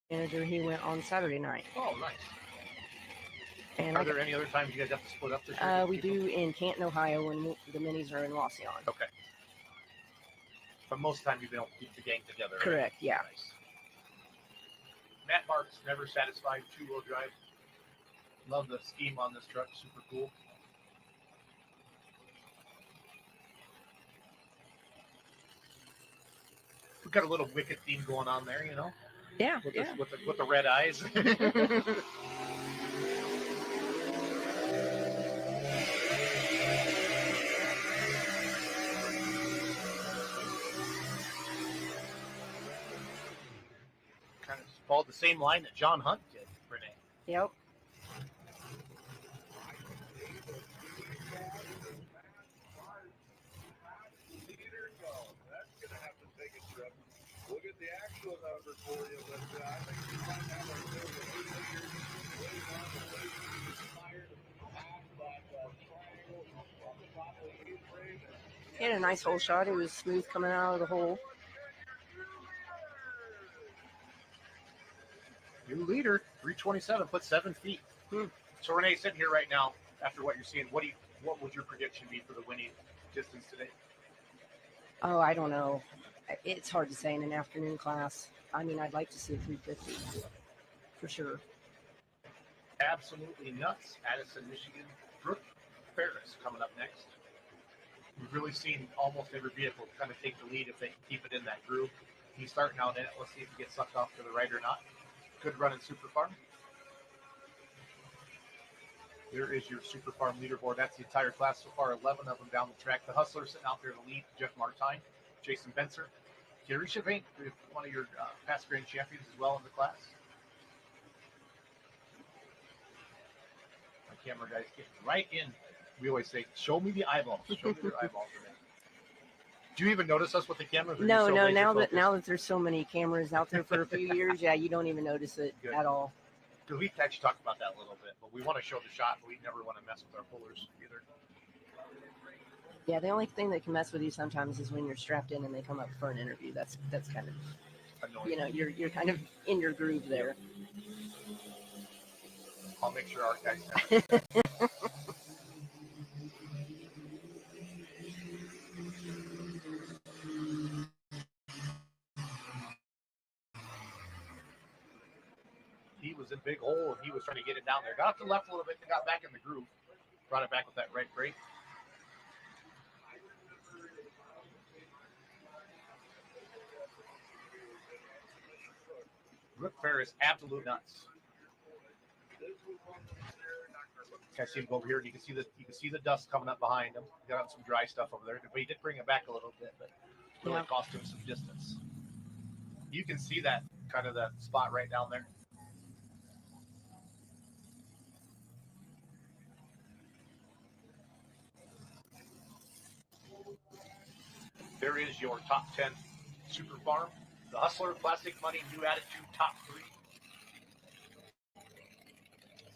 manager. He went on Saturday night. Oh, nice. And Are there any other times you guys have to split up this year? We do in Canton, Ohio, when the minis are in Wauseon. Okay. But most of the time you've been able to keep the gang together. Correct, right? yeah. Nice. Matt Marks, never satisfied, two-wheel drive. Love the scheme on this truck, super cool. We've got a little Wicked theme going on there, you know? Yeah, with the red eyes. Kind of followed the same line that John Hunt did, Renee. Yep. We'll get the actual number for you, but I think you might have our He had a nice hole shot. It was smooth coming out of the hole. New leader, 327, put 7 feet. So Renee, sitting here right now, after what you're seeing, what would your prediction be for the winning distance today? Oh, I don't know. It's hard to say in an afternoon class. I mean, I'd like to see a 350 for sure. Absolutely nuts. Addison, Michigan. Brooke Ferris coming up next. We've really seen almost every vehicle kind of take the lead if they can keep it in that groove. He's starting out in it. Let's see if he gets sucked off to the right or not. Good run in Super Farm. There is your Super Farm leaderboard. That's the entire class so far, 11 of them down the track. The Hustler sitting out there in the lead, Jeff Martine, Jason Benser. Gary Chavin, one of your past grand champions as well in the class. My camera guy's getting right in. We always say, show me the eyeballs. Show me their eyeballs. Do you even notice us with the cameras? No. Now that there's so many cameras out there for a few years, yeah, you don't even notice it at all. Because we've actually talked about that a little bit, but we want to show the shot, but we never want to mess with our pullers either. Yeah, the only thing that can mess with you sometimes is when you're strapped in and they come up for an interview. That's kind of annoying. You know, you're kind of in your groove there. I'll make sure our guys have it. He was in big hole and he was trying to get it down there. Got up to the left a little bit and got back in the groove. Brought it back with that right brake. Rick Ferris, absolute nuts. I see him go over here, and you can see the dust coming up behind him. He got some dry stuff over there, but he did bring it back a little bit, but really cost him some distance. You can see that kind of that spot right down there. There is your top 10 Super Farm. The Hustler, Classic Money, New Attitude, top 3.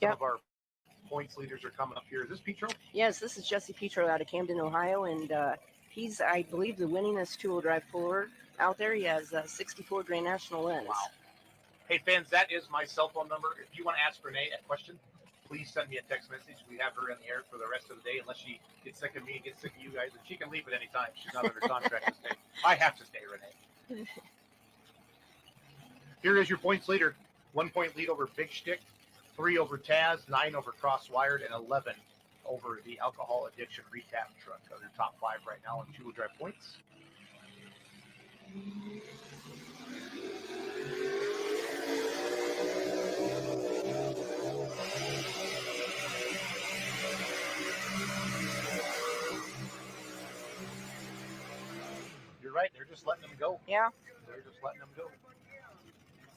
Some of our points leaders are coming up here. Is this Petro? Yes, this is Jesse Petro out of Camden, Ohio, and he's, I believe, the winningest two-wheel drive puller out there. He has 64 Grand National wins. Wow. Hey, fans, that is my cell phone number. If you want to ask Renee a question, please send me a text message. We have her in the air for the rest of the day, unless she gets sick of me and gets sick of you guys. And she can leave at any time. She's not under contract to stay. I have to stay, Renee. Here is your points leader. 1 point lead over Big Stick, 3 over Taz, 9 over Crosswired, and 11 over the Alcohol Addiction Recap Truck. They're top 5 right now on two-wheel drive points. You're right. They're just letting them go. Yeah. They're just letting them go.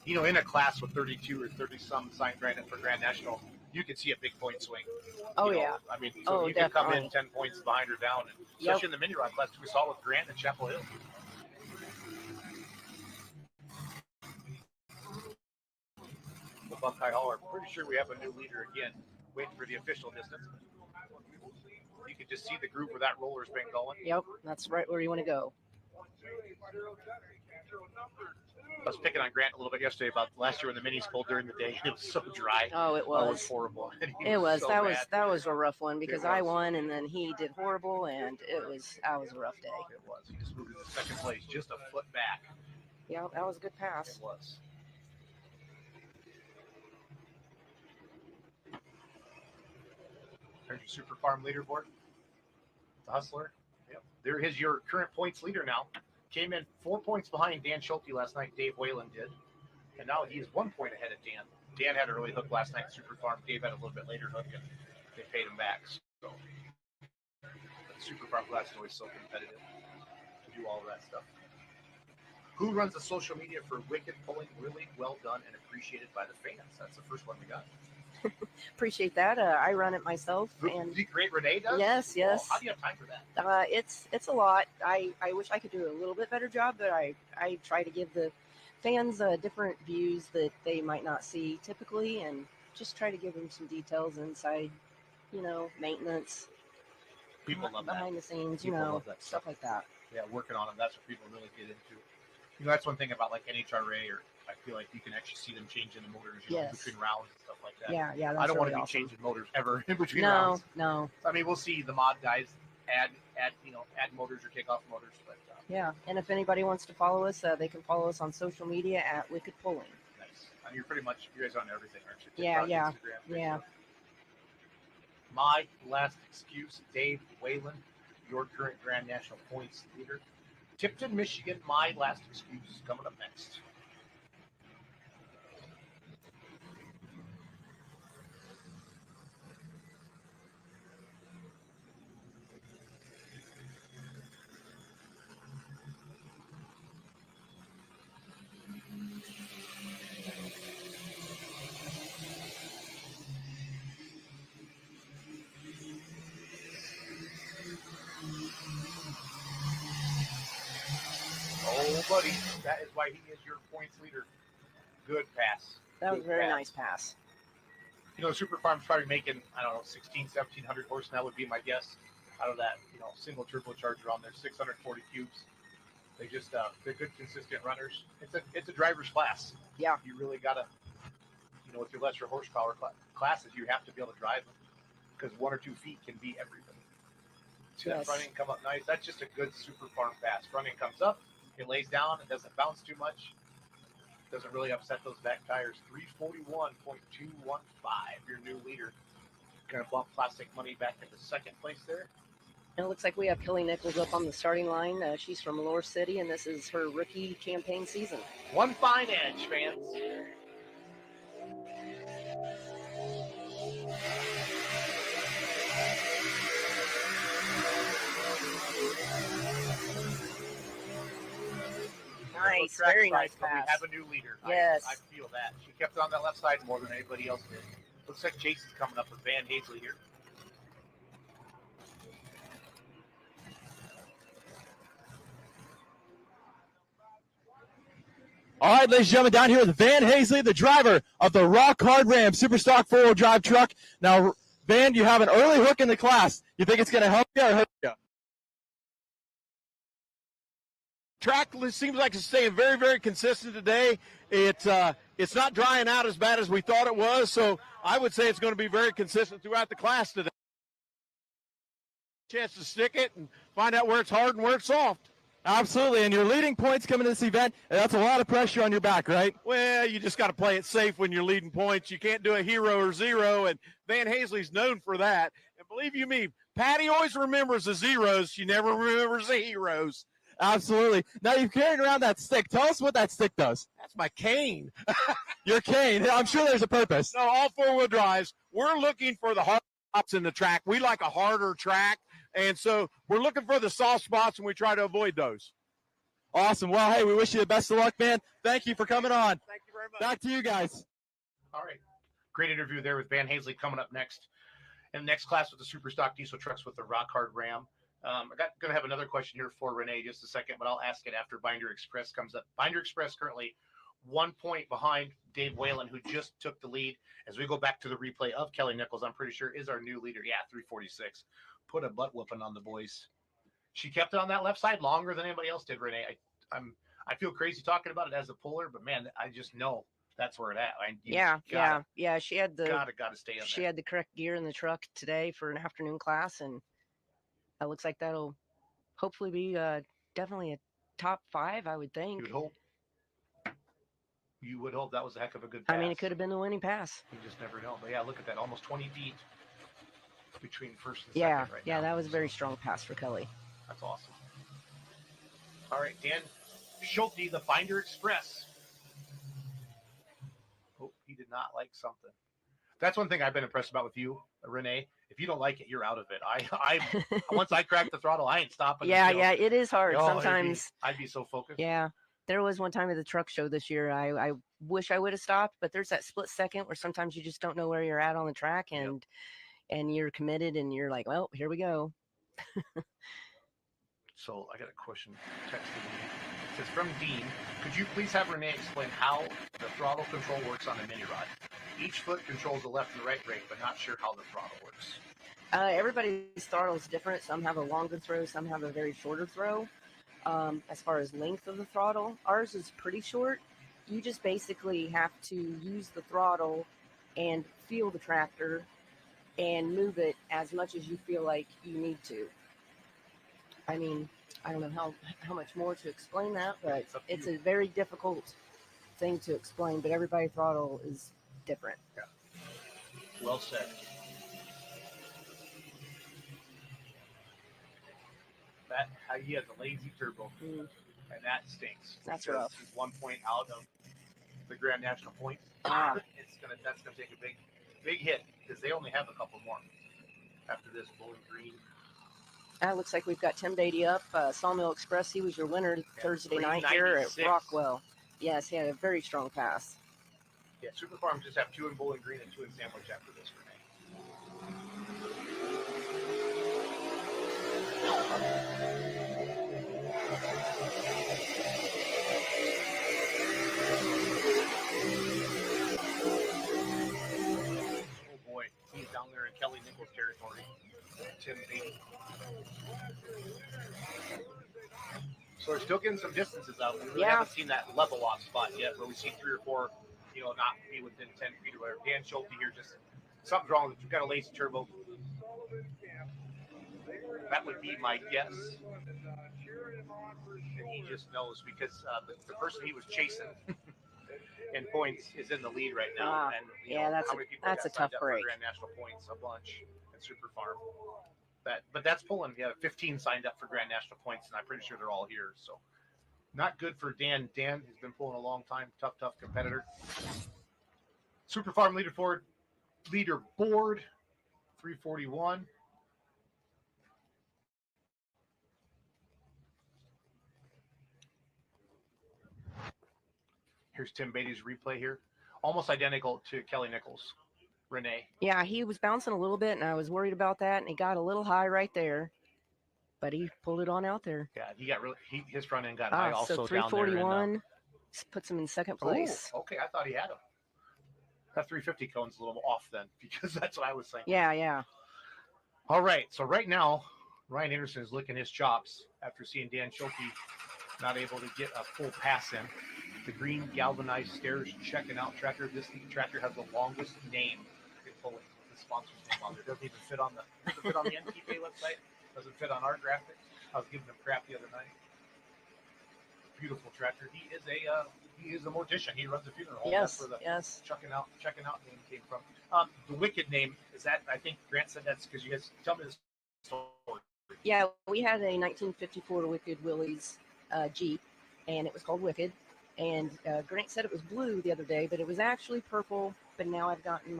You know, in a class with 32 or 30-some signed granite for Grand National, you could see a big point swing. Oh, you know, yeah. I mean, so you can come in 10 points behind or down, and especially in the mini rod class, we saw with Grant and Chapel Hill. The Buckeye Hall, I'm pretty sure we have a new leader again, waiting for the official distance. You can just see the groove where that roller's been going. Yep, that's right where you want to go. I was picking on Grant a little bit yesterday about last year when the minis pulled during the day. It was so dry. Oh, it Oh, it was. was horrible. And he It was. so That mad. was that was a rough one because I was. won and then he did horrible and that was a rough day. It was. He just moved into second place, just a foot back. Yeah, that was a good pass. It was. There's your Super Farm leaderboard. The Hustler. Yep. There is your current points leader now. Came in 4 points behind Dan Schulte last night. Dave Whalen did. And now he is 1 point ahead of Dan. Dan had an early hook last night, Super Farm. Dave had a little bit later hook, and they paid him back. So, but Super Farm class is always so competitive to do all of that stuff. Who runs the social media for Wicked Pulling? Really well done and appreciated by the fans. That's the first one we got. Appreciate that. I run it myself. And The great Renee does? yes. Oh, how do you have time for that? It's a lot. I wish I could do a little bit better job, but I try to give the fans different views that they might not see typically, and just try to give them some details inside, maintenance, People love that. behind the scenes, People love that stuff like that. Yeah, working on them. That's what people really get into. That's one thing about like NHRA, or I feel like you can actually see them changing the motors Yes. between rounds and stuff like that. Yeah, that's I don't want really to be awesome. changing motors ever in between No, rounds. no. I mean, we'll see the mod guys add motors or take off motors, but Yeah, and if anybody wants to follow us, they can follow us on social media at Wicked Pulling. nice. I mean, you guys on everything, aren't you? Yeah, TikTok, yeah, Instagram, yeah. Facebook. My last excuse, Dave Whalen, your current Grand National points leader. Tipton, Michigan, my last excuse is coming up next. Oh, buddy, that is why he is your points leader. Good pass. That was a very pass. nice pass. Super Farm's probably making, 1,700 horse now would be my guess out of that, single turbocharger on there, 640 cubes. They just, they're good, consistent runners. It's a driver's class. Yeah. You really got to, with your lesser horsepower classes, you have to be able to drive them because 1 or 2 feet can be everything. See that Yes. front end come up nice? That's just a good Super Farm pass. Front end comes up, it lays down, it doesn't bounce too much. Doesn't really upset those back tires. 341.215, your new leader. Going to bump Plastic Money back into second place there. And it looks like we have Kelly Nichols up on the starting line. She's from Lore City, and this is her rookie campaign season. One fine edge, fans. Nice, very nice But pass. we have a new leader. Yes. I feel that. She kept it on that left side more than anybody else did. Looks like Jason's coming up with Van Hazley here. All right, ladies and gentlemen, down here with Van Hazley, the driver of the Rock Hard Ram Superstock 4-wheel drive truck. Now, Van, you have an early hook in the class. You think it's going to help you or hurt you? Track seems like it's staying very, very consistent today. It's not drying out as bad as we thought it was, so I would say it's going to be very consistent throughout the class today. Chance to stick it and find out where it's hard and where it's soft. Absolutely, and your leading points coming to this event, and that's a lot of pressure on your back, right? Well, you just got to play it safe when you're leading points. You can't do a hero or zero, and Van Hazley's known for that. And believe you me, Patty always remembers the zeros. She never remembers the heroes. Absolutely. Now, you've carried around that stick. Tell us what that stick does. That's my cane. Your cane. I'm sure there's a purpose. No, all four-wheel drives. We're looking for the hard spots in the track. We like a harder track, and so we're looking for the soft spots, and we try to avoid those. Awesome. Well, hey, we wish you the best of luck, man. Thank you for coming on. Thank you very much. Back to you guys. All right. Great interview there with Van Hazley coming up next. In the next class with the Super Stock Diesel trucks with the Rock Hard Ram. I'm going to have another question here for Renee just a second, but I'll ask it after Binder Express comes up. Binder Express currently 1 point behind Dave Whalen, who just took the lead. As we go back to the replay of Kelly Nichols, I'm pretty sure is our new leader. Yeah, 346. Put a butt whooping on the boys. She kept it on that left side longer than anybody else did, Renee. I feel crazy talking about it as a puller, but man, I just know that's where it at. Yeah. She had the gotta stay in she there. had the correct gear in the truck today for an afternoon class, and it looks like that'll hopefully be definitely a top 5, I would think. You would hope that was a heck of a good pass. I mean, it could have been the winning pass. You just never know. But yeah, look at that, almost 20 feet between first and Yeah, second right now. yeah, that was a very strong pass for Kelly. That's awesome. All right, Dan Schulte, the Finder Express. Oh, he did not like something. That's one thing I've been impressed about with you, Renee. If you don't like it, you're out of it. I once I crack the throttle, I ain't stopping. Yeah, it is hard Oh, sometimes. I'd be so focused. Yeah, there was one time at the truck show this year. I wish I would have stopped, but there's that split second where sometimes you just don't know where you're at on the track, and you're committed, and you're like, well, here we go. So I got a question texted me. It says, from Dean, could you please have Renee explain how the throttle control works on a mini rod? Each foot controls the left and right brake, but not sure how the throttle works. Everybody's throttle is different. Some have a longer throw, some have a very shorter throw. As far as length of the throttle, ours is pretty short. You just basically have to use the throttle and feel the tractor and move it as much as you feel like you need to. I mean, I don't know how much more to explain that, but it's a very difficult thing to explain, but everybody's throttle is different. Yeah. Well said. That he has a lazy turbo, and that stinks. That's because rough. He's 1 point out of the Grand National points. Ah. That's gonna take a big hit because they only have a couple more after this. Bowling Green. Looks like we've got Tim Beatty up. Sawmill Express, he was your winner Thursday night here at 396. Rockwell. Yes, he had a very strong pass. Yeah, Super Farms just have 2 in Bowling Green and 2 in Sandwich after this, Renee. Oh boy, he's down there in Kelly Nichols territory. Tim Beatty. So we're still getting some distances out. We really haven't seen that level off spot yet, where we see 3 or 4, not be within 10 feet or whatever. Dan Schulte here, just something's wrong with it. We've got a lazy turbo. That would be my guess. And he just knows because the person he was chasing in points is in the lead right now. And that's a tough break. Grand National points, a bunch, and Super Farm. But that's pulling. 15 signed up for Grand National points, and I'm pretty sure they're all here. So not good for Dan. Dan has been pulling a long time. Tough competitor. Super Farm leaderboard 341. Here's Tim Beatty's replay here. Almost identical to Kelly Nichols. Renee. Yeah, he was bouncing a little bit, and I was worried about that, and he got a little high right there. But he pulled it on out there. Yeah, he got his front end got high also so 341 down there. puts him in second place. Oh, okay, I thought he had him. That 350 cone's a little off then, because that's what I was thinking. Yeah. All right, so right now, Ryan Anderson is licking his chops after seeing Dan Schulte not able to get a full pass in. The green galvanized stairs checking out tractor. This tractor has the longest name in pulling. The sponsor's name on there. Doesn't even fit on the NTPA website. Doesn't fit on our graphics. I was giving him crap the other night. Beautiful tractor. He is a mortician. He runs a funeral home. Yes. That's where the yes. checking out name came from. The Wicked name is that. I think Grant said that's because you guys tell me this story. Yeah, we had a 1954 Wicked Willys Jeep, and it was called Wicked. And Grant said it was blue the other day, but it was actually purple. But now we've gotten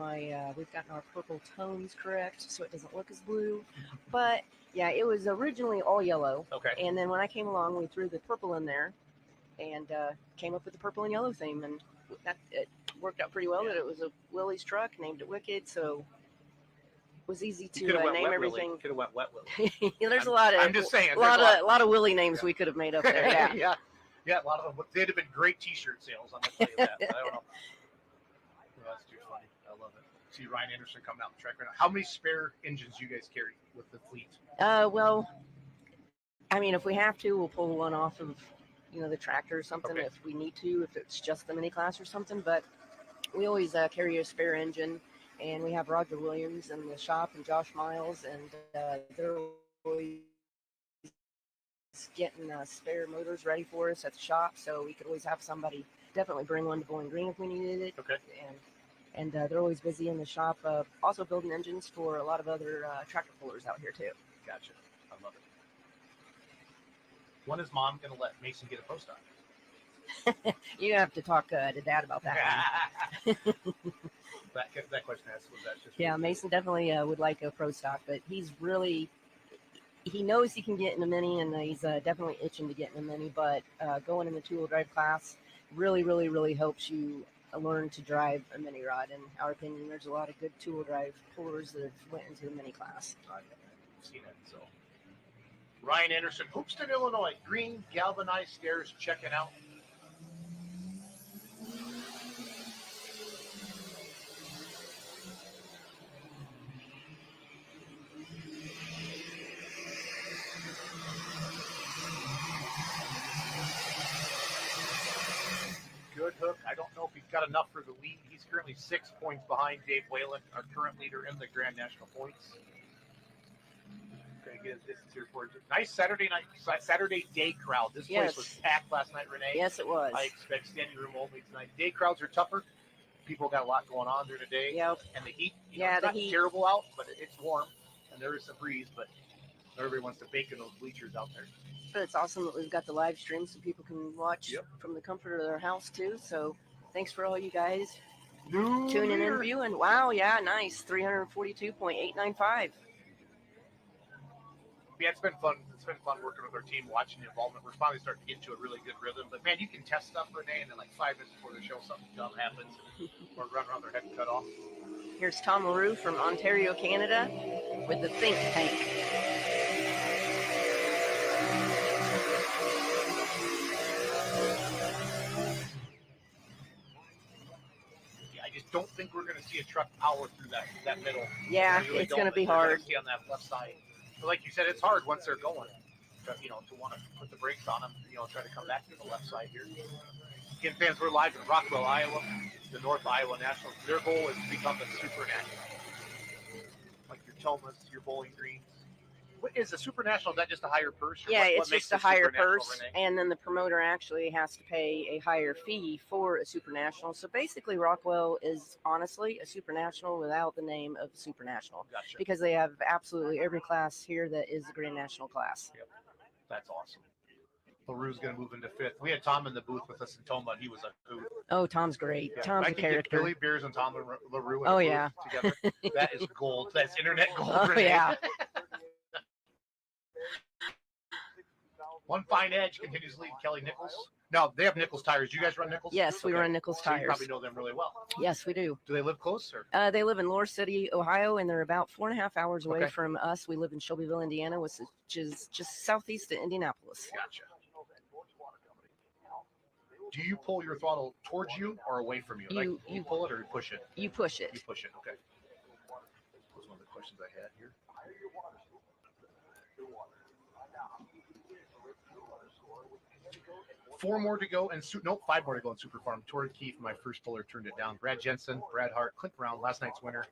our purple tones correct, so it doesn't look as blue. But yeah, it was originally all yellow. Okay. And then when I came along, we threw the purple in there, and came up with the purple and yellow theme, and it worked out pretty well. That it was a Willys truck, named it Wicked, so it was easy to name everything. Could have went Wet Willie. There's a lot of. I'm just saying. A lot of Willie names we could have made up there. Yeah. Yeah, a lot of them. They'd have been great T-shirt sales. I'm gonna tell you that. But I don't know. Well, that's too funny. I love it. See Ryan Anderson coming out the track right now. How many spare engines do you guys carry with the fleet? Well, I mean, if we have to, we'll pull one off of, the tractor or something Okay. if we need to, if it's just the mini class or something. But we always carry a spare engine, and we have Roger Williams in the shop and Josh Miles, and they're always getting spare motors ready for us at the shop, so we could always have somebody definitely bring one to Bowling Green if we needed it. Okay. And they're always busy in the shop, also building engines for a lot of other tractor pullers out here too. Gotcha. I love it. When is Mom going to let Mason get a pro stock? You have to talk to Dad about that one. that question was that just Yeah, Mason definitely would like a pro stock, but he knows he can get in a mini, and he's definitely itching to get in a mini. But going in the two-wheel drive class really, really, really helps you learn to drive a mini rod. In our opinion, there's a lot of good two-wheel drive pullers that have went into the mini class. I've seen it. So Ryan Anderson, Hoopston, Illinois, green galvanized stairs checking out. Good hook. I don't know if he's got enough for the lead. He's currently 6 points behind Dave Whalen, our current leader in the Grand National points. Going to get his distance here for it. Nice Saturday day crowd. This place was packed last night, Renee. Yes, it was. I expect standing room only tonight. Day crowds are tougher. People got a lot going on there today. Yep. And the heat. Yeah, it's the not heat. terrible out, but it's warm, and there is some breeze. But everybody wants to bake in those bleachers out there. But it's awesome that we've got the live stream so people can watch from the comfort of their house too. So thanks for all you guys tuning in, viewing. Wow, yeah, nice. 342.895. Yeah, it's been fun. It's been fun working with our team, watching the involvement. We're finally starting to get into a really good rhythm. But man, you can test stuff, Renee, and then like 5 minutes before the show, something dumb happens, or run around their head and cut off. Here's Tom LaRue from Ontario, Canada, with the Think Tank. I just don't think we're going to see a truck power through that middle. Yeah, it's going to be hard. On that left side. But like you said, it's hard once they're going, to want to put the brakes on them, try to come back to the left side here. Again, fans, we're live in Rockwell, Iowa, the North Iowa Nationals. Their goal is to become the Super National. Like your Tomas, your Bowling Greens. What is the Super National? Is that just a higher purse? Yeah, it's just a higher purse, and then the promoter actually has to pay a higher fee for a Super National. So basically, Rockwell is honestly a Super National without the name of Super National, because they have absolutely every class here that is the Grand National class. Yep. That's awesome. LaRue's going to move into 5th. We had Tom in the booth with us in Toma, and he was a hoot. Oh, Tom's great. Yeah. Tom's a character. Billy Beers and Tom LaRue together. That is gold. That's internet gold. Oh, Renee. yeah. One fine edge continues to lead Kelly Nichols. No, they have Nichols tires. Do you guys run Nichols? Yes, we run Nichols tires. You probably know them really well. Yes, we do. Do they live close? Or? They live in Lower City, Ohio, and they're about 4.5 hours away from us. We live in Shelbyville, Indiana, which is just southeast of Indianapolis. Gotcha. Do you pull your throttle towards you or away from you? You pull it or you push it? You push it. You push it, okay. That was one of the questions I had here. Five more to go in Super Farm. Tori Keefe, my first puller, turned it down. Brad Jensen, Brad Hart, Clint Brown, last night's winner.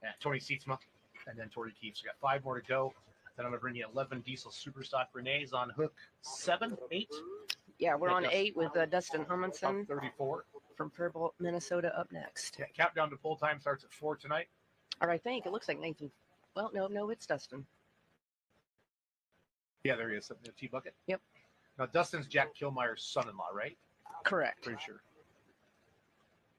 And Tony Sietzma, and then Tori Keefe. So we got 5 more to go. Then I'm going to bring you 11 diesel Superstock. Renee's on hook 7, 8. Yeah, we're on 8 with Dustin Humminson 34 from Fairbolt, Minnesota, up next. Yeah, countdown to pull time starts at 4 tonight. Or I think it looks like Nathan. Well, no, it's Dustin. Yeah, there he is. The T bucket. Yep. Now Dustin's Jack Kilmeyer's son-in-law, right? Correct. Pretty sure.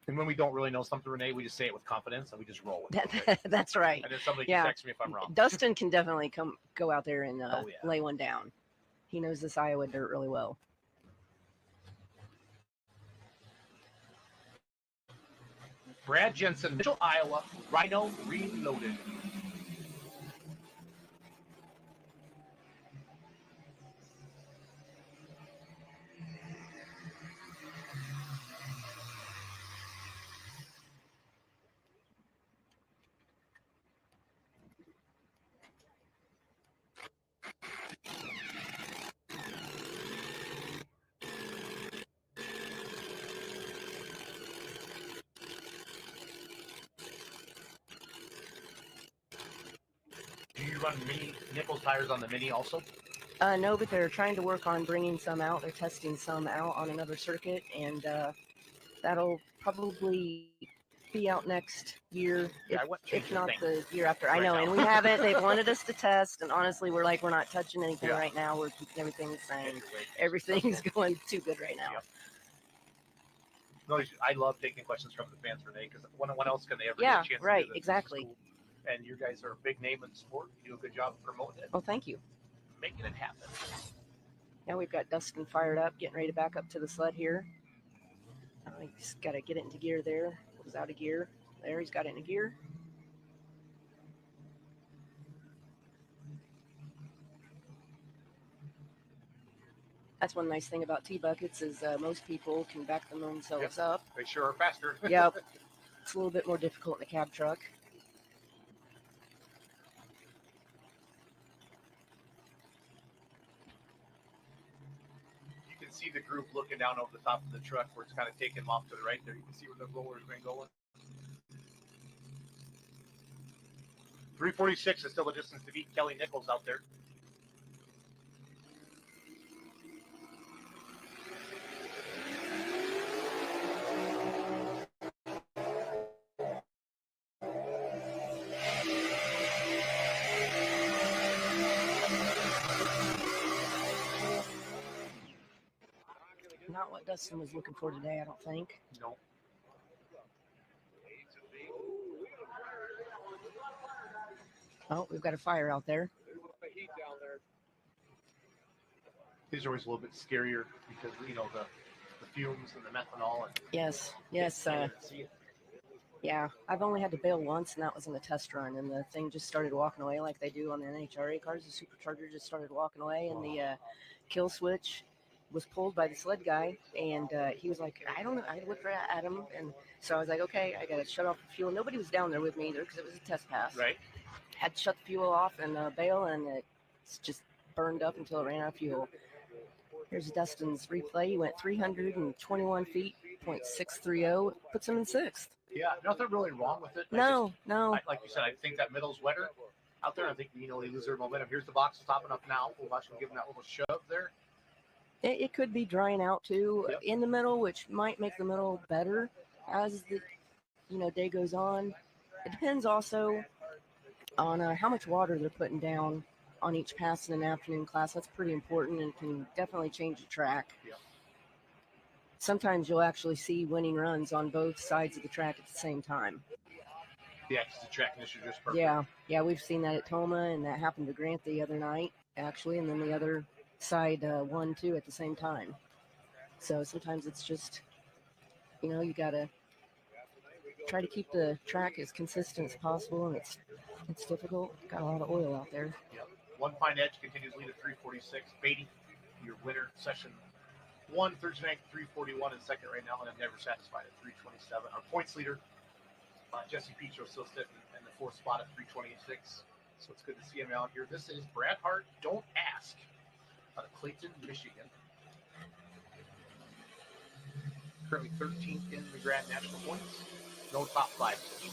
And when we don't really know something, Renee, we just say it with confidence and we just roll with it. Okay? That's right. And then somebody can text me if I'm wrong. Dustin can definitely go out there and lay one down. He knows this Iowa dirt really well. Brad Jensen, Mitchell, Iowa, Rhino Reloaded. you run mini nickel tires on the Mini also? No, but they're trying to work on bringing some out. They're testing some out on another circuit, and that'll probably be out next year, Yeah, I went if changing not things the year after. I right know, now. and we haven't. They've wanted us to test, and honestly, we're not touching anything Yeah. right now. We're keeping everything the same. Get your way. Everything's going too good right now. Yep. No, I love taking questions from the fans, Renee, because when else can they ever Yeah, get a chance right, to do this? exactly. This is cool. And you guys are a big name in the sport. You do a good job of promoting it, Well, thank you. making it happen. Now we've got Dustin fired up, getting ready to back up to the sled here. He's got to get it into gear there. It was out of gear. There, he's got it in gear. That's one nice thing about T-buckets is most people can back them themselves up. They sure are faster. Yep. It's a little bit more difficult in a cab truck. You can see the group looking down over the top of the truck where it's kind of taking them off to the right there. You can see where the rollers been going. 346 is still the distance to beat Kelly Nichols out there. Not what Dustin was looking for today, I don't think. No. Oh, we've got a fire out there. These are always a little bit scarier because, you know, the fumes and the methanol. And Yes. see it. Yeah, I've only had to bail once, and that was in the test run, and the thing just started walking away like they do on the NHRA cars. The supercharger just started walking away, and the kill switch was pulled by the sled guy, and he was like, I don't know. I looked right at him, and so I was like, okay, I got to shut off the fuel. Nobody was down there with me either because it was a test pass. Right. Had to shut the fuel off and bail, and it's just burned up until it ran out of fuel. Here's Dustin's replay. He went 321 feet, .630, puts him in sixth. Yeah, nothing really wrong with it. No. Like you said, I think that middle's wetter out there. I think, you know, they lose their momentum. Here's the box topping up now. We'll watch them give them that little shove there. It could be drying out too in the middle, which might make the middle better as the day goes on. It depends also on how much water they're putting down on each pass in an afternoon class. That's pretty important and can definitely change the track. Yeah. Sometimes you'll actually see winning runs on both sides of the track at the same time. Yeah, because the track conditions are just perfect. Yeah, we've seen that at Toma, and that happened to Grant the other night, actually, and then the other side won too at the same time. So sometimes it's just, you got to try to keep the track as consistent as possible, and it's difficult. Got a lot of oil out there. Yep. One Fine Edge continues lead at 346. Beatty, your winner, session 1, Thursday night, 341 in second right now, and I'm never satisfied at 327. Our points leader, Jesse Petro, still sitting in the fourth spot at 326. So it's good to see him out here. This is Brad Hart, Don't Ask, out of Clayton, Michigan. Currently 13th in the Grand National points. No top 5 position.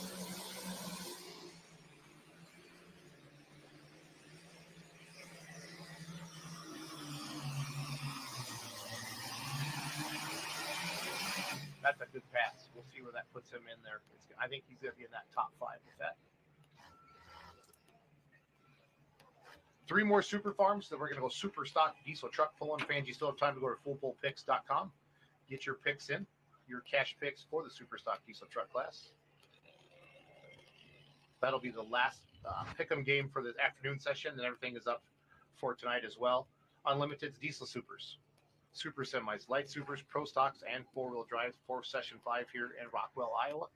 That's a good pass. We'll see where that puts him in there. I think he's going to be in that top 5 with that. 3 more super farms. Then we're going to go super stock diesel truck pulling. Fans, you still have time to go to fullpullpicks.com. Get your picks in, your cash picks for the super stock diesel truck class. That'll be the last pick'em game for the afternoon session, and everything is up for tonight as well. Unlimited's diesel supers, super semis, light supers, pro stocks, and 4-wheel drives for session 5 here in Rockwell, Iowa.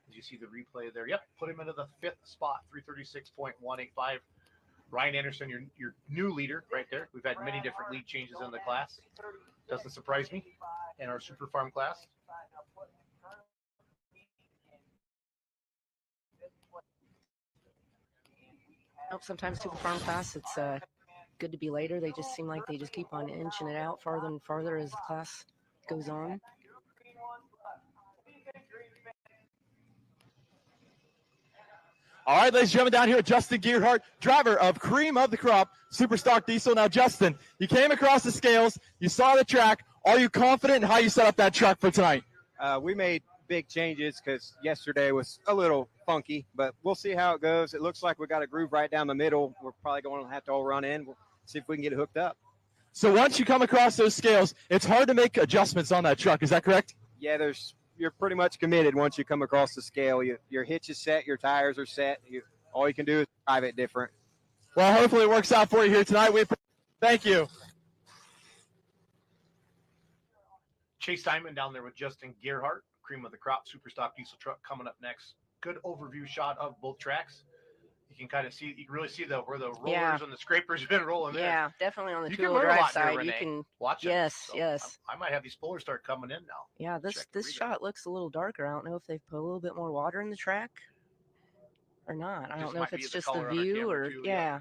As you see the replay there, yep, put him into the 5th spot, 336.185. Ryan Anderson, your new leader right there. We've had many different lead changes in the class. Doesn't surprise me in our super farm class. Sometimes super farm class, it's good to be later. They just seem like they just keep on inching it out farther and farther as the class goes on. All right, ladies and gentlemen, down here with Justin Gearhart, driver of Cream of the Crop Superstock Diesel. Now, Justin, you came across the scales, you saw the track. Are you confident in how you set up that truck for tonight? We made big changes because yesterday was a little funky, but we'll see how it goes. It looks like we got a groove right down the middle. We're probably going to have to all run in. We'll see if we can get it hooked up. So once you come across those scales, it's hard to make adjustments on that truck. Is that correct? Yeah, you're pretty much committed once you come across the scale. Your hitch is set, your tires are set. All you can do is drive it different. Well, hopefully it works out for you here tonight. Thank you. Chase Diamond down there with Justin Gearhart, Cream of the Crop Superstock Diesel truck coming up next. Good overview shot of both tracks. You can kind of see, you can really see where the rollers and the scrapers have been rolling there. Yeah, definitely on the You two-wheel can learn a drive lot here, side. Renee. You can watch it. Yes, So yes. I might have these pullers start coming in now. Yeah, this shot looks a little darker. I don't know if they've put a little bit more water in the track or not. I don't know if it's just the view or yeah.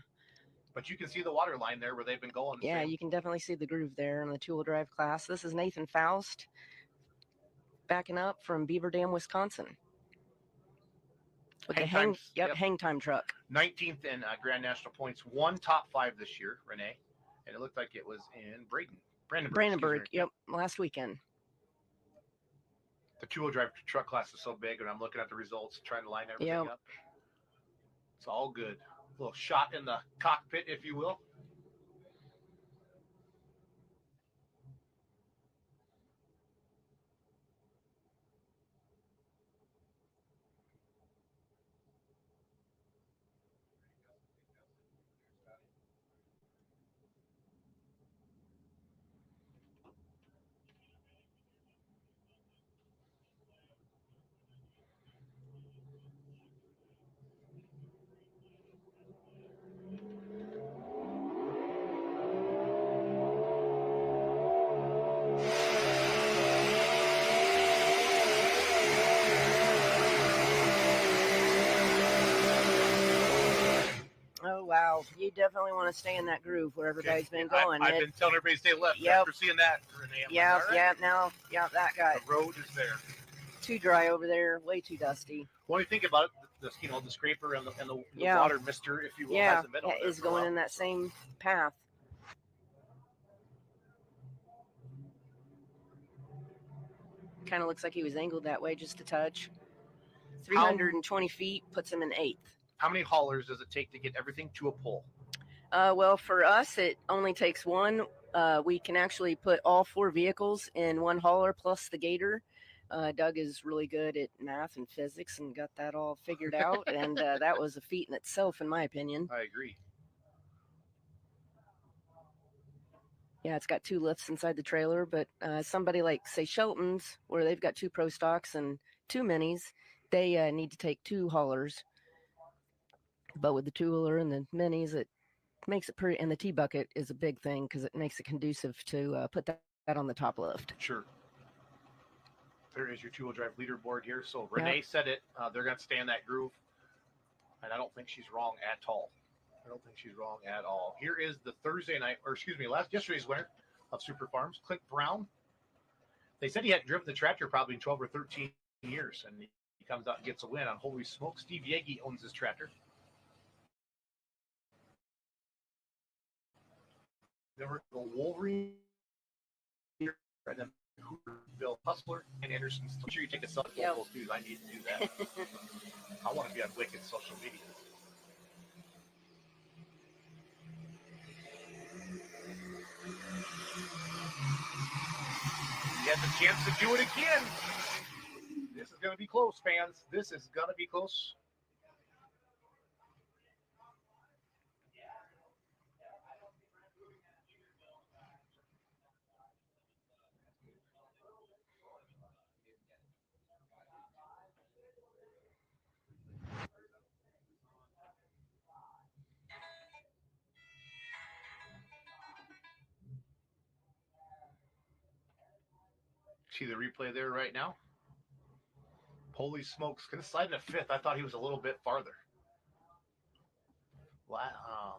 But you can see the water line there where they've been going. Yeah, you can definitely see the groove there in the two-wheel drive class. This is Nathan Faust backing up from Beaver Dam, Wisconsin. With hang time truck. 19th in Grand National Points, one top 5 this year, Renee. And it looked like it was in Brandenburg. Yep, last weekend. The two-wheel drive truck class is so big, and I'm looking at the results, trying to line everything up. It's all good. A little shot in the cockpit, if you will. Oh, wow. You definitely want to stay in that groove where everybody's been going. I've been telling everybody to stay left after seeing that, Renee. That got the road is there. Too dry over there, way too dusty. When you think about it, the scraper and the water mister, if you will, has been is going in that same path. Kind of looks like he was angled that way just a touch. 320 feet puts him in 8th. How many haulers does it take to get everything to a pole? Well, for us, it only takes one. We can actually put all 4 vehicles in one hauler plus the gator. Doug is really good at math and physics and got that all figured out. And that was a feat in itself, in my opinion. I agree. Yeah, it's got 2 lifts inside the trailer, but somebody like, say, Shelton's, where they've got 2 Pro Stocks and 2 Minis, they need to take 2 haulers. But with the 2-wheeler and the Minis, it makes it pretty, and the T-bucket is a big thing because it makes it conducive to put that on the top lift. Sure. There is your 2-wheel drive leaderboard here. So Renee said it. They're going to stay in that groove. And I don't think she's wrong at all. Here is the yesterday's winner of Super Farms, Clint Brown. They said he hadn't driven the tractor probably in 12 or 13 years. And he comes out and gets a win on Holy Smoke. Steve Yegi owns this tractor. Then we're going to go Wolverine here, and then Bill Hustler and Anderson. I'm sure you take a selfie of those dudes. I need to do that. I want to be on Wicked social media. You have the chance to do it again. This is going to be close, fans. This is going to be close. See the replay there right now? Holy smokes. Going to slide into 5th. I thought he was a little bit farther. Wow.